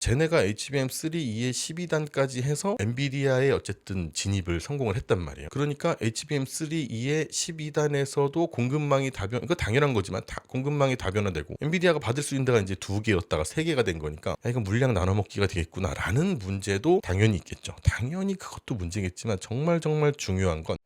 쟤네가 HBM3E의 12단까지 해서 엔비디아에 어쨌든 진입을 성공을 했단 말이에요. 그러니까 HBM3E의 12단에서도 공급망이 이거 당연한 거지만 공급망이 다변화되고 엔비디아가 받을 수 있는 데가 이제 2개였다가 3개가 된 거니까 이거 물량 나눠먹기가 되겠구나라는 문제도 당연히 있겠죠. 당연히 그것도 문제겠지만 정말 중요한 건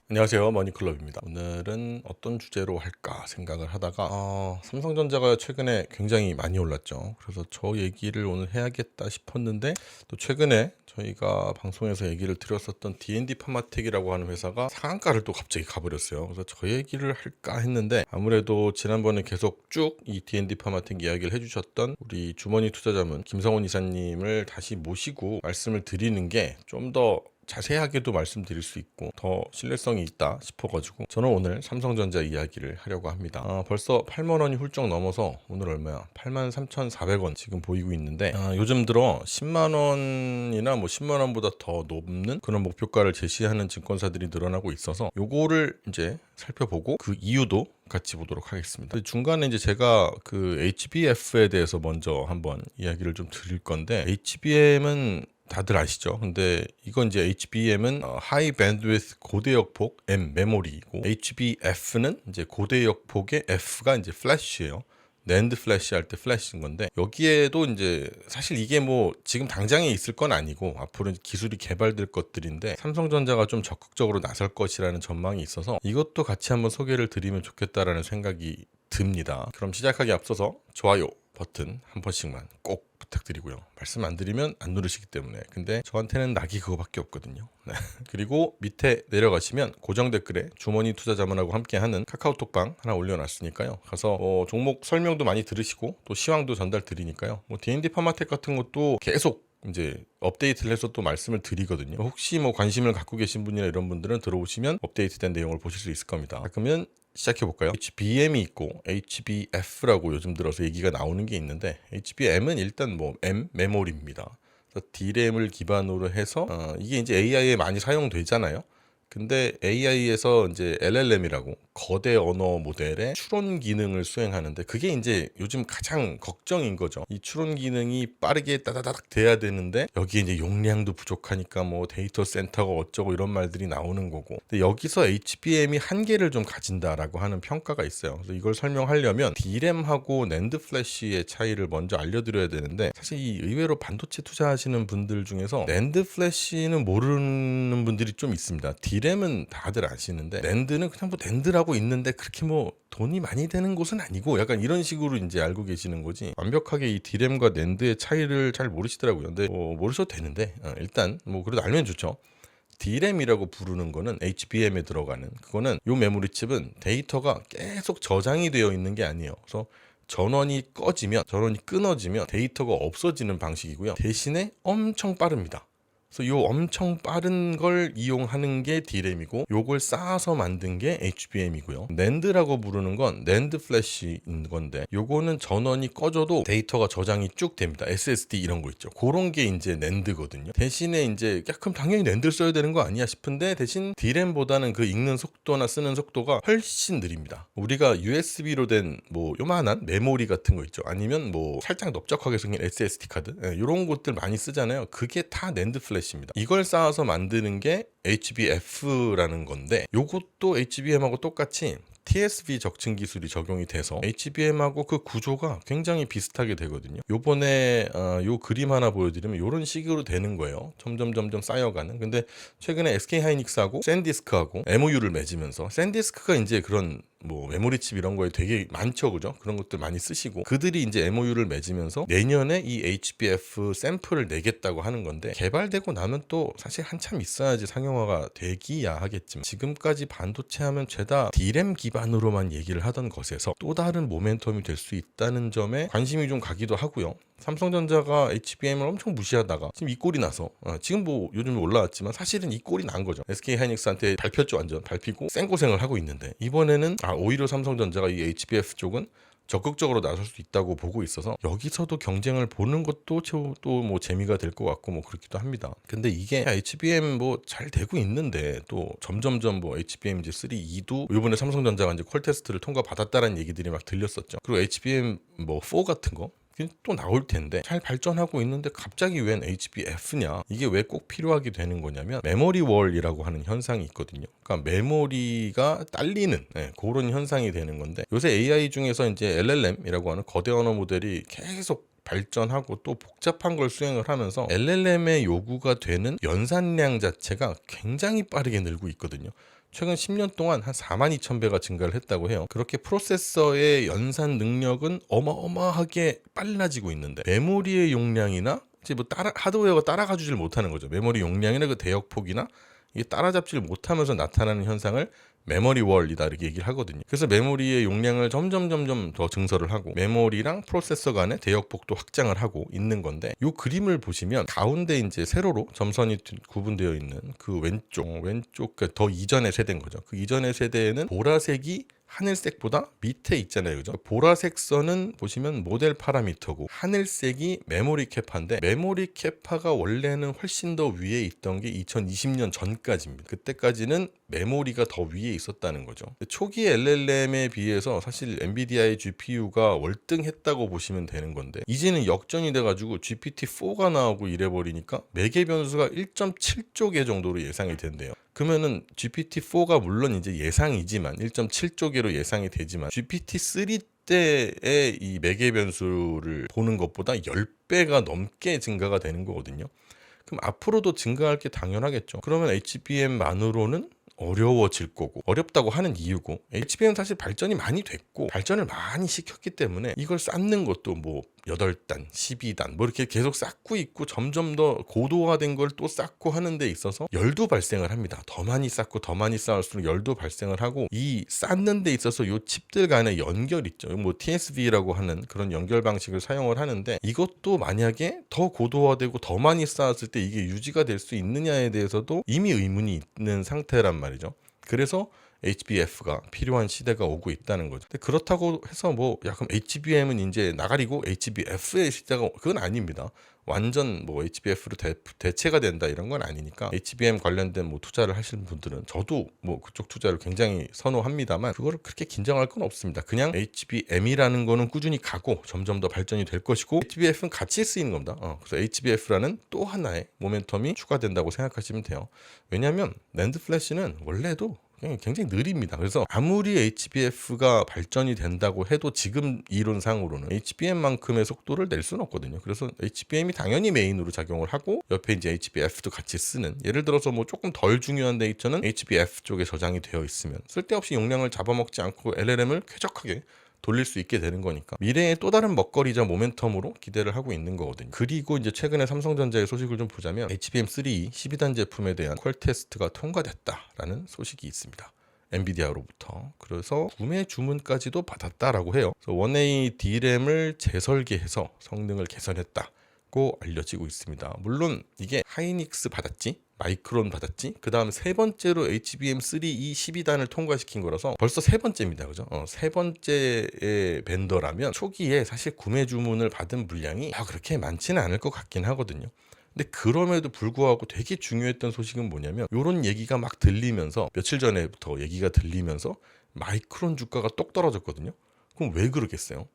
안녕하세요, 머니클럽입니다. 오늘은 어떤 주제로 할까 생각을 하다가 삼성전자가 최근에 굉장히 많이 올랐죠. 그래서 저 얘기를 오늘 해야겠다 싶었는데 또 최근에 저희가 방송에서 얘기를 드렸었던 D&D 파마텍이라고 하는 회사가 상한가를 또 갑자기 가버렸어요. 그래서 저 얘기를 할까 했는데 아무래도 지난번에 계속 쭉 이 D&D 파마텍 이야기를 해주셨던 우리 주머니 투자자문 김성원 이사님을 다시 모시고 말씀을 드리는 게 좀 더 자세하게도 말씀드릴 수 있고 더 신뢰성이 있다 싶어가지고 저는 오늘 삼성전자 이야기를 하려고 합니다. 벌써 8만원이 훌쩍 넘어서 오늘 얼마야? 83,400원 지금 보이고 있는데 요즘 들어 10만원이나 뭐 10만원보다 더 높는 그런 목표가를 제시하는 증권사들이 늘어나고 있어서 요거를 이제 살펴보고 그 이유도 같이 보도록 하겠습니다. 중간에 이제 제가 그 HBF에 대해서 먼저 한번 이야기를 좀 드릴 건데 HBM은 다들 아시죠? 근데 이건 이제 HBM은 하이 밴드위스 고대역폭 M 메모리이고 HBF는 이제 고대역폭의 F가 이제 플래시예요. 낸드 플래시 할 때 플래시인 건데 여기에도 이제 사실 이게 뭐 지금 당장에 있을 건 아니고 앞으로 기술이 개발될 것들인데 삼성전자가 좀 적극적으로 나설 것이라는 전망이 있어서 이것도 같이 한번 소개를 드리면 좋겠다라는 생각이 듭니다. 그럼 시작하기 앞서서 좋아요 버튼 한 번씩만 꼭 부탁드리고요. 말씀 안 드리면 안 누르시기 때문에. 근데 저한테는 낙이 그거밖에 없거든요. 네. 그리고 밑에 내려가시면 고정 댓글에 주머니 투자자문하고 함께하는 카카오톡방 하나 올려놨으니까요. 가서 종목 설명도 많이 들으시고 또 시황도 전달 드리니까요. D&D 파마텍 같은 것도 계속 이제 업데이트를 해서 또 말씀을 드리거든요. 혹시 뭐 관심을 갖고 계신 분이나 이런 분들은 들어오시면 업데이트된 내용을 보실 수 있을 겁니다. 그러면 시작해볼까요? HBM이 있고 HBF라고 요즘 들어서 얘기가 나오는 게 있는데 HBM은 일단 뭐 M 메모리입니다. 그래서 D램을 기반으로 해서 이게 이제 AI에 많이 사용되잖아요. 근데 AI에서 이제 LLM이라고 거대 언어 모델의 추론 기능을 수행하는데 그게 이제 요즘 가장 걱정인 거죠. 이 추론 기능이 빠르게 따다닥 돼야 되는데 여기에 이제 용량도 부족하니까 뭐 데이터 센터가 어쩌고 이런 말들이 나오는 거고. 근데 여기서 HBM이 한계를 좀 가진다라고 하는 평가가 있어요. 그래서 이걸 설명하려면 D램하고 낸드 플래시의 차이를 먼저 알려드려야 되는데 사실 이 의외로 반도체 투자하시는 분들 중에서 낸드 플래시는 모르는 분들이 좀 있습니다. D램은 다들 아시는데 낸드는 그냥 뭐 낸드라고 있는데 그렇게 뭐 돈이 많이 되는 곳은 아니고 약간 이런 식으로 이제 알고 계시는 거지 완벽하게 이 D램과 낸드의 차이를 잘 모르시더라고요. 근데 모르셔도 되는데 일단 뭐 그래도 알면 좋죠. D램이라고 부르는 거는 HBM에 들어가는 그거는 요 메모리 칩은 데이터가 계속 저장이 되어 있는 게 아니에요. 그래서 전원이 끊어지면 데이터가 없어지는 방식이고요. 대신에 엄청 빠릅니다. 그래서 요 엄청 빠른 걸 이용하는 게 D램이고 요걸 쌓아서 만든 게 HBM이고요. 낸드라고 부르는 건 낸드 플래시인 건데 요거는 전원이 꺼져도 데이터가 저장이 쭉 됩니다. SSD 이런 거 있죠. 그런 게 이제 낸드거든요. 대신에 이제 그럼 당연히 낸드를 써야 되는 거 아니야 싶은데 대신 D램보다는 그 읽는 속도나 쓰는 속도가 훨씬 느립니다. 우리가 USB로 된 뭐 요만한 메모리 같은 거 있죠. 아니면 뭐 살짝 넓적하게 생긴 SSD 카드 이런 것들 많이 쓰잖아요. 그게 다 낸드 플래시입니다. 이걸 쌓아서 만드는 게 HBF라는 건데 요것도 HBM하고 똑같이 TSV 적층 기술이 적용이 돼서 HBM하고 그 구조가 굉장히 비슷하게 되거든요. 요번에 요 그림 하나 보여드리면 이런 식으로 되는 거예요. 점점 쌓여가는. 근데 최근에 SK하이닉스하고 샌디스크하고 MOU를 맺으면서 샌디스크가 이제 그런 뭐 메모리 칩 이런 거에 되게 많죠, 그죠? 그런 것들 많이 쓰시고 그들이 이제 MOU를 맺으면서 내년에 이 HBF 샘플을 내겠다고 하는 건데 개발되고 나면 또 사실 한참 있어야지 상용화가 되기야 하겠지만 지금까지 반도체 하면 죄다 D램 기반으로만 얘기를 하던 것에서 또 다른 모멘텀이 될 수 있다는 점에 관심이 좀 가기도 하고요. 삼성전자가 HBM을 엄청 무시하다가 지금 이 꼴이 나서 지금 뭐 요즘 올라왔지만 사실은 이 꼴이 난 거죠. SK하이닉스한테 밟혔죠. 완전 밟히고 생고생을 하고 있는데 이번에는 오히려 삼성전자가 이 HBF 쪽은 적극적으로 나설 수 있다고 보고 있어서 여기서도 경쟁을 보는 것도 또 뭐 재미가 될 것 같고 뭐 그렇기도 합니다. 근데 이게 HBM 뭐 잘 되고 있는데 또 점점점 뭐 HBM 이제 3E도 이번에 삼성전자가 이제 퀄 테스트를 통과받았다라는 얘기들이 막 들렸었죠. 그리고 HBM 뭐 4 같은 거 또 나올 텐데 잘 발전하고 있는데 갑자기 웬 HBF냐? 이게 왜 꼭 필요하게 되는 거냐면 메모리 월이라고 하는 현상이 있거든요. 그러니까 메모리가 딸리는 그런 현상이 되는 건데 요새 AI 중에서 이제 LLM이라고 하는 거대 언어 모델이 계속 발전하고 또 복잡한 걸 수행을 하면서 LLM의 요구가 되는 연산량 자체가 굉장히 빠르게 늘고 있거든요. 최근 10년 동안 한 42,000배가 증가를 했다고 해요. 그렇게 프로세서의 연산 능력은 어마어마하게 빨라지고 있는데 메모리의 용량이나 이제 뭐 하드웨어가 따라가주질 못하는 거죠. 메모리 용량이나 그 대역폭이나 이게 따라잡지를 못하면서 나타나는 현상을 메모리 월이다 이렇게 얘기를 하거든요. 그래서 메모리의 용량을 점점 더 증설을 하고 메모리랑 프로세서 간의 대역폭도 확장을 하고 있는 건데 이 그림을 보시면 가운데 이제 세로로 점선이 구분되어 있는 그 왼쪽 더 이전의 세대인 거죠. 그 이전의 세대에는 보라색이 하늘색보다 밑에 있잖아요. 그죠? 보라색 선은 보시면 모델 파라미터고 하늘색이 메모리 캐파인데 메모리 캐파가 원래는 훨씬 더 위에 있던 게 2020년 전까지입니다. 그때까지는 메모리가 더 위에 있었다는 거죠. 초기 LLM에 비해서 사실 엔비디아의 GPU가 월등했다고 보시면 되는 건데 이제는 역전이 돼가지고 GPT-4가 나오고 이래버리니까 매개 변수가 1.7조 개 정도로 예상이 된대요. 그러면은 GPT-4가 물론 이제 예상이지만 1.7조 개로 예상이 되지만 GPT-3 때의 이 매개 변수를 보는 것보다 10배가 넘게 증가가 되는 거거든요. 그럼 앞으로도 증가할 게 당연하겠죠. 그러면 HBM만으로는 어려워질 거고 어렵다고 하는 이유고 HBM은 사실 발전이 많이 됐고 발전을 많이 시켰기 때문에 이걸 쌓는 것도 뭐 8단, 12단 뭐 이렇게 계속 쌓고 있고 점점 더 고도화된 걸 또 쌓고 하는 데 있어서 열도 발생을 합니다. 더 많이 쌓고 더 많이 쌓을수록 열도 발생을 하고 이 쌓는 데 있어서 요 칩들 간의 연결 있죠. 뭐 TSV라고 하는 그런 연결 방식을 사용을 하는데 이것도 만약에 더 고도화되고 더 많이 쌓았을 때 이게 유지가 될 수 있느냐에 대해서도 이미 의문이 있는 상태란 말이죠. 그래서 HBF가 필요한 시대가 오고 있다는 거죠. 근데 그렇다고 해서 뭐 그럼 HBM은 이제 나가리고 HBF의 시대가 그건 아닙니다. 완전 뭐 HBF로 대체가 된다 이런 건 아니니까 HBM 관련된 뭐 투자를 하시는 분들은 저도 뭐 그쪽 투자를 굉장히 선호합니다만 그거를 그렇게 긴장할 건 없습니다. 그냥 HBM이라는 거는 꾸준히 가고 점점 더 발전이 될 것이고 HBF는 같이 쓰이는 겁니다. 그래서 HBF라는 또 하나의 모멘텀이 추가된다고 생각하시면 돼요. 왜냐하면 낸드 플래시는 원래도 굉장히 느립니다. 그래서 아무리 HBF가 발전이 된다고 해도 지금 이론상으로는 HBM만큼의 속도를 낼 수는 없거든요. 그래서 HBM이 당연히 메인으로 작용을 하고 옆에 이제 HBF도 같이 쓰는 예를 들어서 뭐 조금 덜 중요한 데이터는 HBF 쪽에 저장이 되어 있으면 쓸데없이 용량을 잡아먹지 않고 LLM을 쾌적하게 돌릴 수 있게 되는 거니까 미래의 또 다른 먹거리자 모멘텀으로 기대를 하고 있는 거거든요. 그리고 이제 최근에 삼성전자의 소식을 좀 보자면 HBM3 12단 제품에 대한 퀄 테스트가 통과됐다라는 소식이 있습니다. 엔비디아로부터. 그래서 구매 주문까지도 받았다라고 해요. 그래서 1A D램을 재설계해서 성능을 개선했다고 알려지고 있습니다. 물론 이게 하이닉스 받았지, 마이크론 받았지, 그 다음 세 번째로 HBM3E 12단을 통과시킨 거라서 벌써 세 번째입니다. 그죠? 세 번째의 벤더라면 초기에 사실 구매 주문을 받은 물량이 그렇게 많지는 않을 것 같긴 하거든요. 근데 그럼에도 불구하고 되게 중요했던 소식은 뭐냐면 이런 얘기가 막 들리면서 며칠 전에부터 얘기가 들리면서 마이크론 주가가 똑 떨어졌거든요. 그럼 왜 그러겠어요?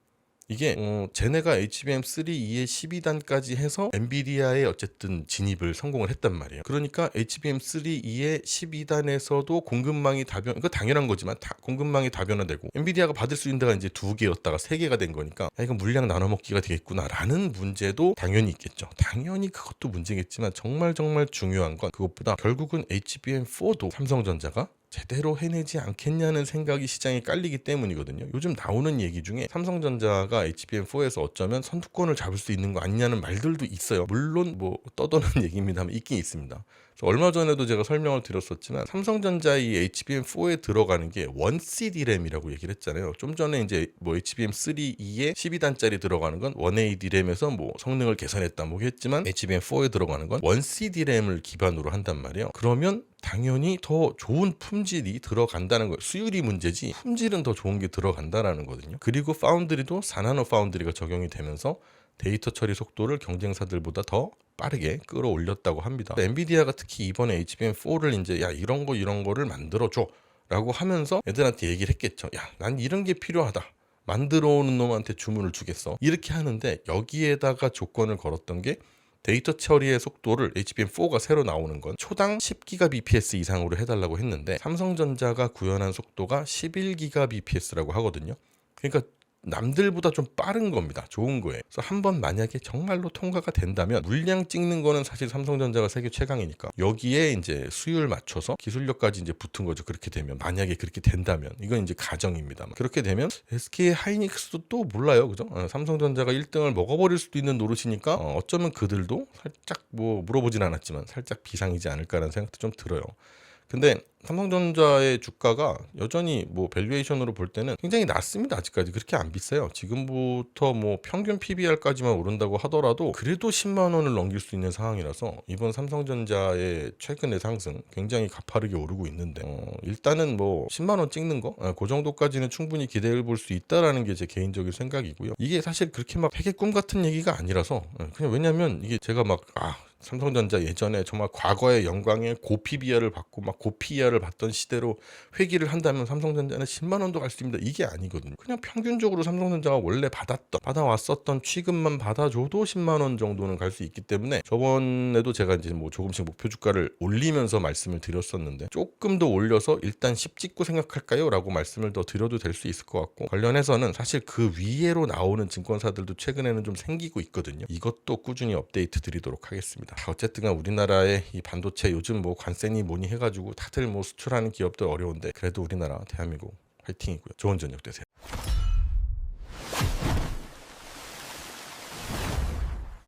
이게 쟤네가 HBM3E의 12단까지 해서 엔비디아에 어쨌든 진입을 성공을 했단 말이에요. 그러니까 HBM3E의 12단에서도 공급망이 이거 당연한 거지만 공급망이 다변화되고 엔비디아가 받을 수 있는 데가 이제 2개였다가 3개가 된 거니까 이거 물량 나눠 먹기가 되겠구나라는 문제도 당연히 있겠죠. 당연히 그것도 문제겠지만 정말 중요한 건 그것보다 결국은 HBM4도 삼성전자가 제대로 해내지 않겠냐는 생각이 시장에 깔리기 때문이거든요. 요즘 나오는 얘기 중에 삼성전자가 HBM4에서 어쩌면 선두권을 잡을 수 있는 거 아니냐는 말들도 있어요. 물론 뭐 떠도는 얘기입니다만 있긴 있습니다. 얼마 전에도 제가 설명을 드렸었지만 삼성전자 이 HBM4에 들어가는 게 1C D램이라고 얘기를 했잖아요. 좀 전에 이제 뭐 HBM3E에 12단짜리 들어가는 건 1A D램에서 뭐 성능을 개선했다 뭐 했지만 HBM4에 들어가는 건 1C D램을 기반으로 한단 말이에요. 그러면 당연히 더 좋은 품질이 들어간다는 거예요. 수율이 문제지 품질은 더 좋은 게 들어간다라는 거거든요. 그리고 파운드리도 4나노 파운드리가 적용이 되면서 데이터 처리 속도를 경쟁사들보다 더 빠르게 끌어올렸다고 합니다. 엔비디아가 특히 이번에 HBM4를 이제 야 이런 거를 만들어줘 라고 하면서 애들한테 얘기를 했겠죠. 야, 난 이런 게 필요하다. 만들어 오는 놈한테 주문을 주겠어. 이렇게 하는데 여기에다가 조건을 걸었던 게 데이터 처리의 속도를 HBM4가 새로 나오는 건 초당 10GBps 이상으로 해달라고 했는데 삼성전자가 구현한 속도가 11GBps라고 하거든요. 그러니까 남들보다 좀 빠른 겁니다. 좋은 거예요. 그래서 한번 만약에 정말로 통과가 된다면 물량 찍는 거는 사실 삼성전자가 세계 최강이니까 여기에 이제 수율 맞춰서 기술력까지 이제 붙은 거죠. 그렇게 되면 만약에 그렇게 된다면 이건 이제 가정입니다. 그렇게 되면 SK 하이닉스도 또 몰라요, 그죠? 삼성전자가 1등을 먹어버릴 수도 있는 노릇이니까 어쩌면 그들도 살짝 뭐 물어보진 않았지만 살짝 비상이지 않을까라는 생각도 좀 들어요. 근데 삼성전자의 주가가 여전히 뭐 밸류에이션으로 볼 때는 굉장히 낮습니다. 아직까지 그렇게 안 비싸요. 지금부터 뭐 평균 PBR까지만 오른다고 하더라도 그래도 10만 원을 넘길 수 있는 상황이라서 이번 삼성전자의 최근의 상승 굉장히 가파르게 오르고 있는데 일단은 뭐 10만 원 찍는 거 그 정도까지는 충분히 기대해 볼 수 있다라는 게 제 개인적인 생각이고요. 이게 사실 그렇게 막 핵의 꿈 같은 얘기가 아니라서 그냥 왜냐면 이게 제가 막 삼성전자 예전에 정말 과거의 영광의 고PBR을 받고 막 고PER을 받던 시대로 회귀를 한다면 삼성전자는 10만 원도 갈 수 있습니다. 이게 아니거든요. 그냥 평균적으로 삼성전자가 원래 받아왔었던 취급만 받아줘도 10만 원 정도는 갈 수 있기 때문에 저번에도 제가 이제 뭐 조금씩 목표 주가를 올리면서 말씀을 드렸었는데 조금 더 올려서 일단 10 찍고 생각할까요? 라고 말씀을 더 드려도 될 수 있을 것 같고 관련해서는 사실 그 위에로 나오는 증권사들도 최근에는 좀 생기고 있거든요. 이것도 꾸준히 업데이트 드리도록 하겠습니다. 어쨌든 우리나라의 이 반도체 요즘 뭐 관세니 뭐니 해가지고 다들 뭐 수출하는 기업들 어려운데 그래도 우리나라 대한민국 화이팅이고요. 좋은 저녁 되세요.